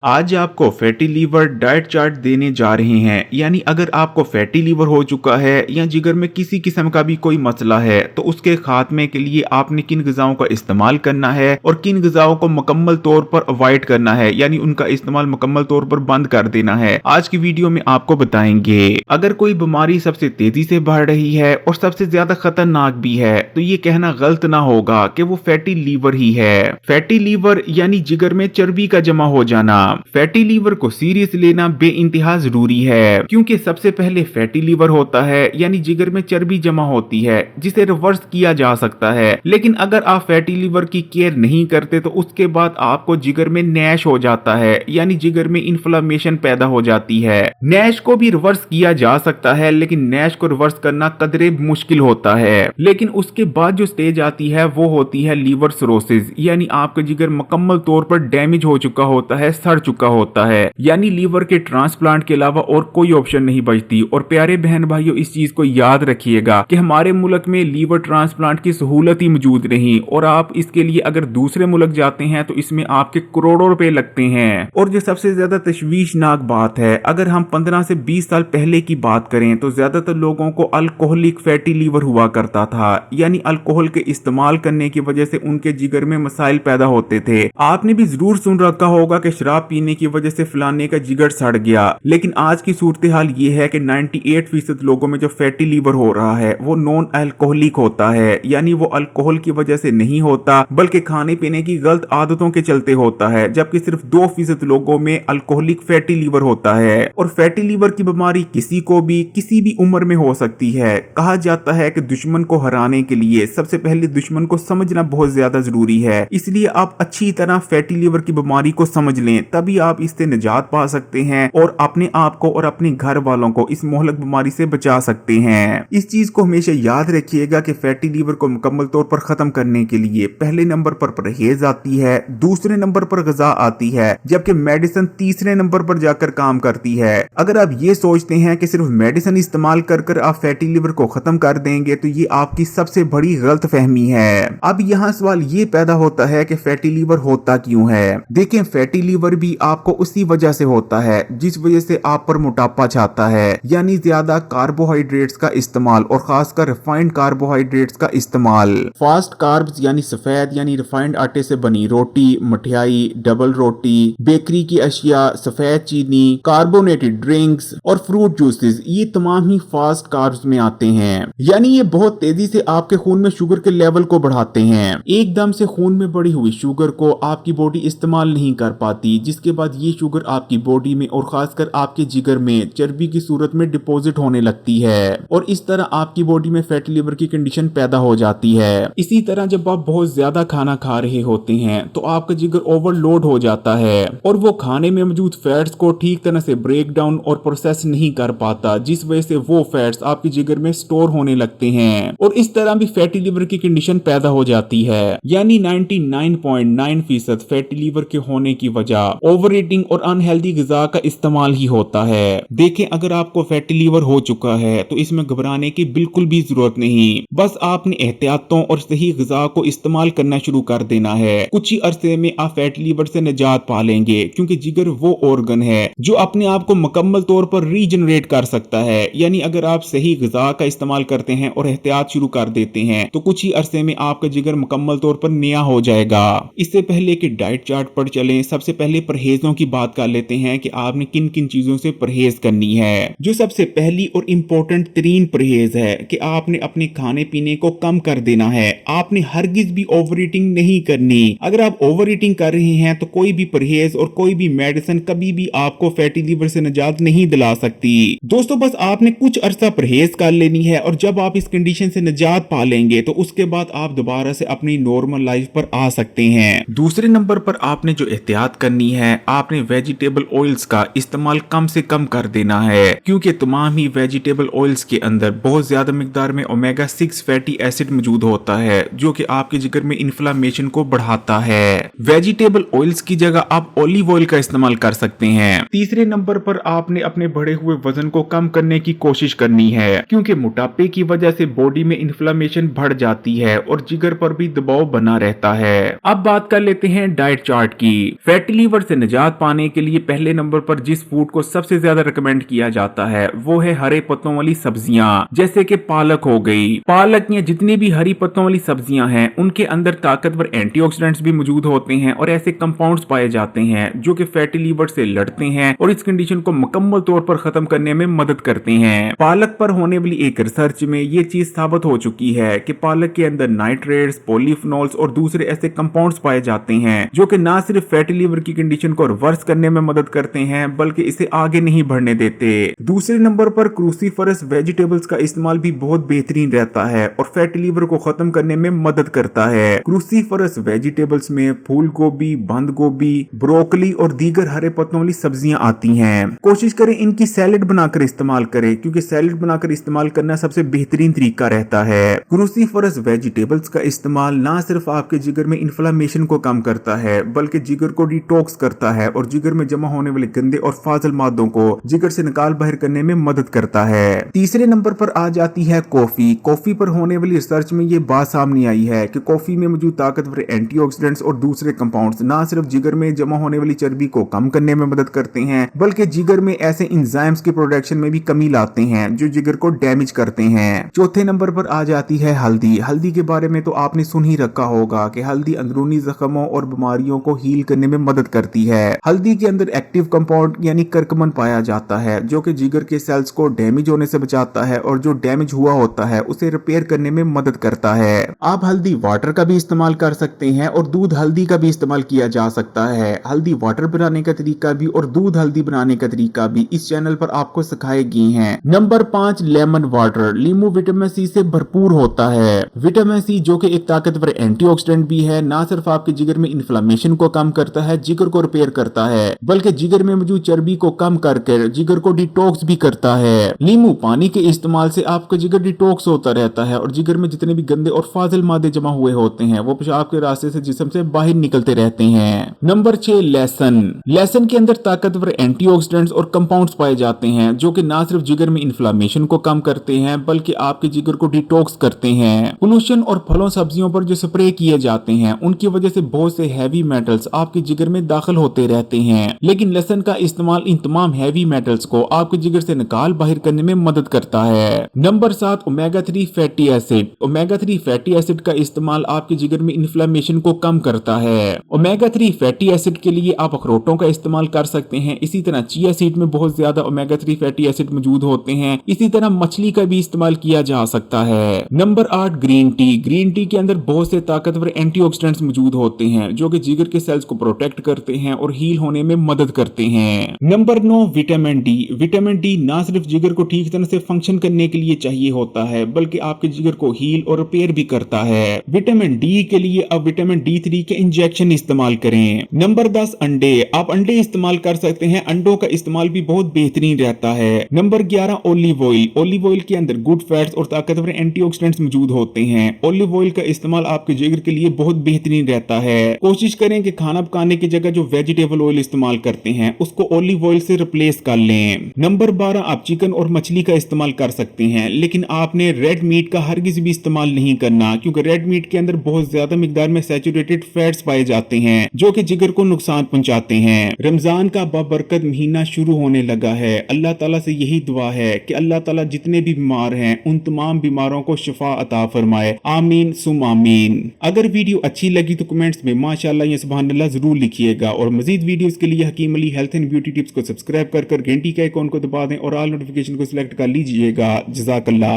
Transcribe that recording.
आज आपको fatty liver diet chart देने जा रहे हैं। यानी अगर आपको फैटी लीवर हो चुका है या जिगर में किसी किस्म का भी कोई मसला है तो उसके खात्मे के लिए आपने किन ग़िज़ाओं का इस्तेमाल करना है और किन ग़िज़ाओं को मुकम्मल तौर पर अवॉइड करना है, यानी उनका इस्तेमाल मुकम्मल तौर पर बंद कर देना है, आज की वीडियो में आपको बताएंगे। अगर कोई बीमारी सबसे तेजी से बढ़ रही है और सबसे ज्यादा खतरनाक भी है तो ये कहना गलत ना होगा कि वो फैटी लीवर ही है। फैटी लीवर यानी जिगर में चर्बी का जमा हो जाना। फैटी लीवर को सीरियस लेना बेइंतहा जरूरी है, क्योंकि सबसे पहले फैटी लीवर होता है यानी जिगर में चर्बी जमा होती है जिसे रिवर्स किया जा सकता है। लेकिन अगर आप फैटी लीवर की केयर नहीं करते तो उसके बाद आपको जिगर में नैश हो जाता है, यानी जिगर में इन्फ्लेमेशन पैदा हो जाती है। नैश को भी रिवर्स किया जा सकता है, लेकिन नैश को रिवर्स करना कदरे मुश्किल होता है। लेकिन उसके बाद जो स्टेज आती है वो होती है लीवर सिरोसिस, यानी आपका जिगर मुकम्मल तौर पर डैमेज हो चुका होता है, सड़ चुका होता है, यानी लीवर के ट्रांसप्लांट के अलावा और कोई ऑप्शन नहीं बचती। और प्यारे बहन भाइयों, इस चीज को याद रखिएगा कि हमारे मुल्क में लीवर ट्रांसप्लांट की सहूलत ही मौजूद नहीं, और आप इसके लिए अगर दूसरे मुल्क जाते हैं तो इसमें आपके करोड़ों रुपए लगते हैं। और जो सबसे ज्यादा तशवीशनाक बात है, अगर हम 15 से 20 साल पहले की बात करें तो ज्यादातर लोगों को अल्कोहलिक फैटी लीवर हुआ करता था, यानी अल्कोहल के इस्तेमाल करने की वजह से उनके जिगर में मसाइल पैदा होते थे। आपने भी जरूर सुन रखा होगा कि शराब पीने की वजह से फलाने का जिगर सड़ गया, लेकिन आज की सूरत हाल ये है कि 98% लोगों में जो फैटी लीवर हो रहा है वो नॉन अल्कोहलिक होता है, यानी वो अल्कोहल की वजह से नहीं होता बल्कि खाने पीने की गलत आदतों के चलते होता है। जबकि सिर्फ 2% लोगों में अल्कोहलिक फैटी लीवर होता है। और फैटी लीवर की बीमारी किसी को भी किसी भी उम्र में हो सकती है। कहा जाता है कि दुश्मन को हराने के लिए सबसे पहले दुश्मन को समझना बहुत ज्यादा जरूरी है, इसलिए आप अच्छी तरह फैटी लीवर की बीमारी को समझ लें, तभी आप इससे निजात पा सकते हैं और अपने आप को और अपने घर वालों को इस मोहलक बीमारी से बचा सकते हैं। इस चीज को हमेशा याद रखिएगा कि फैटी लीवर को मुकम्मल तौर पर खत्म करने के लिए पहले नंबर पर परहेज आती है, दूसरे नंबर पर ग़िज़ा आती है, जबकि मेडिसिन तीसरे नंबर पर जाकर काम करती है। अगर आप ये सोचते हैं कि सिर्फ मेडिसिन इस्तेमाल कर कर आप फैटी लीवर को खत्म कर देंगे तो ये आपकी सबसे बड़ी गलत फहमी है। अब यहाँ सवाल ये पैदा होता है कि फैटी लीवर होता क्यों है। देखें, फैटी लीवर भी आपको उसी वजह से होता है जिस वजह से आप पर मोटापा छाता है, यानी ज्यादा कार्बोहाइड्रेट्स का इस्तेमाल और खासकर रिफाइंड कार्बोहाइड्रेट्स का इस्तेमाल। फास्ट कार्ब्स यानी सफेद यानी रिफाइंड आटे से बनी रोटी, मठियाई, डबल रोटी, बेकरी की अशिया, सफेद चीनी, कार्बोनेटेड ड्रिंक्स और फ्रूट जूसेस, ये तमाम ही फास्ट कार्ब्स में आते हैं। यानी ये बहुत तेजी से आपके खून में शुगर के लेवल को बढ़ाते हैं। एकदम से खून में बढ़ी हुई शुगर को आपकी बॉडी इस्तेमाल नहीं कर पाती, जिसके बाद ये शुगर आपकी बॉडी में और खासकर आपके जिगर में चर्बी की सूरत में डिपॉजिट होने लगती है और इस तरह आपकी बॉडी में फैटी लीवर की कंडीशन पैदा हो जाती है। इसी तरह जब आप बहुत ज्यादा खाना खा रहे होते हैं तो आपका जिगर ओवरलोड हो जाता है और वो खाने में मौजूद फैट्स को ठीक तरह से ब्रेक डाउन और प्रोसेस नहीं कर पाता, जिस वजह से वो फैट्स आपके जिगर में स्टोर होने लगते हैं और इस तरह भी फैटी लीवर की कंडीशन पैदा हो जाती है। यानी 99.9% फैटी लीवर के होने की वजह ओवर ईटिंग और अनहेल्दी ग़िज़ा का इस्तेमाल ही होता है। देखें, अगर आपको फैटी लीवर हो चुका है तो इसमें घबराने की बिल्कुल भी जरूरत नहीं, बस आपने एहतियातों और सही ग़िज़ा को इस्तेमाल करना शुरू कर देना है। कुछ ही अरसे में आप फैटी लीवर से निजात पा लेंगे, क्योंकि जिगर वो ऑर्गन है जो अपने आप को मुकम्मल तौर पर रीजनरेट कर सकता है। यानी अगर आप सही ग़िज़ा का इस्तेमाल करते हैं और एहतियात शुरू कर देते हैं तो कुछ ही अरसे में आपका जिगर मुकम्मल तौर पर नया हो जाएगा। इससे पहले कि डाइट चार्ट पर चलें, सबसे पहले परहेजों की बात कर लेते हैं कि आपने किन किन चीजों से परहेज करनी है। जो सबसे पहली और इम्पोर्टेंट तरीन परहेज है कि आपने अपने खाने पीने को कम कर देना है। आपने हरगिज भी ओवर ईटिंग नहीं करनी। अगर आप ओवर ईटिंग कर रहे हैं तो कोई भी परहेज और कोई भी मेडिसिन कभी भी आपको फैटी लीवर से निजात नहीं दिला सकती। दोस्तों, बस आपने कुछ अरसा परहेज कर लेनी है और जब आप इस कंडीशन से निजात पा लेंगे तो उसके बाद आप दोबारा से अपनी नॉर्मल लाइफ पर आ सकते हैं। दूसरे नंबर पर आपने जो एहतियात करनी है, आपने वेजिटेबल ऑयल्स का इस्तेमाल कम से कम कर देना है, क्योंकि तमाम ही वेजिटेबल ऑयल्स के अंदर बहुत ज्यादा मिकदार में ओमेगा 6 फैटी एसिड मौजूद होता है जो कि आपके जिगर में इन्फ्लेमेशन को बढ़ाता है। वेजिटेबल ऑयल्स की जगह आप ऑलिव ऑयल का इस्तेमाल कर सकते हैं। तीसरे नंबर पर आपने अपने बढ़े हुए वजन को कम करने की कोशिश करनी है, क्योंकि मोटापे की वजह से बॉडी में इन्फ्लेमेशन बढ़ जाती है और जिगर पर भी दबाव बना रहता है। अब बात कर लेते हैं डाइट चार्ट की। फैटी लीवर से निजात पाने के लिए पहले नंबर पर जिस फूड को सबसे ज्यादा रिकमेंड किया जाता है वो है हरे पत्तों वाली सब्जियां, जैसे कि पालक हो गई। पालक या जितनी भी हरी पत्तों वाली सब्जियां हैं उनके अंदर ताकतवर एंटीऑक्सीडेंट्स भी मौजूद होते हैं और ऐसे कंपाउंड्स पाए जाते हैं जो कि फैटी लीवर से लड़ते हैं और इस कंडीशन को मुकम्मल तौर पर खत्म करने में मदद करते हैं। पालक पर होने वाली एक रिसर्च में ये चीज साबित हो चुकी है कि पालक के अंदर नाइट्रेट्स, पॉलीफिनॉल्स और दूसरे ऐसे कंपाउंड्स पाए जाते हैं जो कि ना सिर्फ फैटी लीवर की कंडीशन को रिवर्स करने में मदद करते हैं बल्कि इसे आगे नहीं बढ़ने देते। दूसरे नंबर पर क्रूसीफरस वेजिटेबल्स का इस्तेमाल भी बहुत बेहतरीन रहता है और फैटी लीवर को खत्म करने में मदद करता है। क्रूसीफरस वेजिटेबल्स में फूल गोभी, बंद गोभी, ब्रोकली और दीगर हरे पत्तों वाली सब्जियां आती हैं। कोशिश करें इनकी सैलेड बनाकर इस्तेमाल करें क्योंकि सैलेड बनाकर इस्तेमाल करना सबसे बेहतरीन तरीका रहता है। क्रूसीफरस वेजिटेबल्स का इस्तेमाल ना सिर्फ आपके जिगर में इन्फ्लेमेशन को कम करता है बल्कि जिगर को डिटॉक्स करता है और जिगर में जमा होने वाले गंदे और फाजिल मादों को जिगर से निकाल बाहर करने में मदद करता है। तीसरे नंबर पर आ जाती है कॉफी। कॉफी पर होने वाली रिसर्च में ये बात सामने आई है कि कॉफी में मौजूद ताकतवर एंटीऑक्सीडेंट्स और दूसरे कंपाउंड्स ना सिर्फ जिगर में जमा होने वाली चर्बी को कम करने में मदद करते हैं बल्कि जिगर में ऐसे एंजाइम्स की प्रोडक्शन में भी कमी लाते हैं जो जिगर को डैमेज करते हैं। चौथे नंबर पर आ जाती है हल्दी। हल्दी के बारे में तो आपने सुन ही रखा होगा कि हल्दी अंदरूनी जख्मों और बीमारियों को हील करने में मदद करती है। हल्दी के अंदर एक्टिव कंपाउंड यानी करकमन पाया जाता है जो कि जिगर के सेल्स को डैमेज होने से बचाता है और जो डैमेज हुआ होता है उसे रिपेयर करने में मदद करता है। आप हल्दी वाटर का भी इस्तेमाल कर सकते हैं और दूध हल्दी का भी इस्तेमाल किया जा सकता है। हल्दी वाटर बनाने का तरीका भी और दूध हल्दी बनाने का तरीका भी इस चैनल पर आपको सिखाए गए हैं। Number 5, lemon water. लींबू विटामिन सी से भरपूर होता है। विटामिन सी जो कि एक ताकतवर एंटीऑक्सीडेंट भी है, ना सिर्फ आपके जिगर में इन्फ्लेमेशन को कम करता है, जिगर को रिपेयर करता है, बल्कि जिगर में मौजूद चर्बी को कम करके जिगर को डिटॉक्स भी करता है। नींबू पानी के इस्तेमाल से आपका जिगर डिटॉक्स होता रहता है और जिगर में जितने भी गंदे और फाजिल मादे जमा हुए होते हैं वो पेशाब के रास्ते से जिस्म से बाहर निकलते रहते हैं। नंबर 6, लहसुन। लहसुन के अंदर ताकतवर एंटीऑक्सीडेंट्स और कंपाउंड्स पाए जाते हैं जो कि ना सिर्फ जिगर में इन्फ्लेमेशन को कम करते हैं बल्कि आपके जिगर को डिटॉक्स करते हैं। पोल्यूशन और फलों सब्जियों पर जो स्प्रे किए जाते हैं उनकी वजह से बहुत से हैवी मेटल्स आपके जिगर में दाखिल होते रहते हैं, लेकिन लहसुन का इस्तेमाल इन तमाम हैवी मेटल्स को आपके जिगर से निकाल बाहर करने में मदद करता है। Number 7, omega 3 fatty acid. Omega 3 fatty acid का इस्तेमाल आपके जिगर में इन्फ्लेमेशन को कम करता है। ओमेगा 3 फैटी एसिड के लिए आप अखरोटों का इस्तेमाल कर सकते हैं। इसी तरह चिया सीड में बहुत ज्यादा ओमेगा 3 फैटी एसिड मौजूद होते हैं। इसी तरह मछली का भी इस्तेमाल किया जा सकता है। Number 8, green tea. Green tea के अंदर बहुत से ताकतवर एंटीऑक्सीडेंट्स मौजूद होते हैं जो कि जिगर के सेल्स को प्रोटेक्ट करते हैं और हील होने में मदद करते हैं। Number 9, vitamin D. Vitamin D ना सिर्फ जिगर को ठीक तरह से फंक्शन करने के लिए चाहिए होता है बल्कि आपके जिगर को हील और रिपेयर भी करता है। विटामिन डी के लिए अब विटामिन D3 के इंजेक्शन इस्तेमाल करें। नंबर 10, अंडे। आप अंडे इस्तेमाल कर सकते हैं। अंडों का इस्तेमाल भी बहुत बेहतरीन रहता है। Number 11, olive oil. Olive oil के अंदर गुड फैट्स और ताकतवर एंटीऑक्सीडेंट्स मौजूद होते हैं। ओलिव ऑयल का इस्तेमाल आपके जिगर के लिए बहुत बेहतरीन रहता है। कोशिश करें कि खाना पकाने की जगह जो वेजिटेबल ऑयल इस्तेमाल करते हैं उसको ओलिव ऑयल से रिप्लेस कर लें। नंबर 12, आप चिकन और मछली का इस्तेमाल कर सकते हैं, लेकिन आपने रेड मीट का हरगिज भी इस्तेमाल नहीं करना क्योंकि रेड मीट के अंदर बहुत ज्यादा मिकदार में सैचुरेटेड फैट्स पाए जाते हैं जो कि जिगर को नुकसान पहुंचाते हैं। रमजान का बाबरकत महीना शुरू होने लगा है। अल्लाह ताला से यही दुआ है कि अल्लाह ताला जितने भी बीमार हैं उन तमाम बीमारों को शिफा अता फरमाए। आमीन सुम आमीन। अगर वीडियो अच्छी लगी तो कमेंट्स में माशाअल्लाह या सुभान अल्लाह जरूर लिखिएगा और मजीद वीडियोस के लिए Hakeem Ali health and beauty tips को सब्सक्राइब कर घंटी के आइकॉन को दबा दें और ऑल नोटिफिकेशन को सिलेक्ट कर लीजिएगा। जज़ाकल्लाह।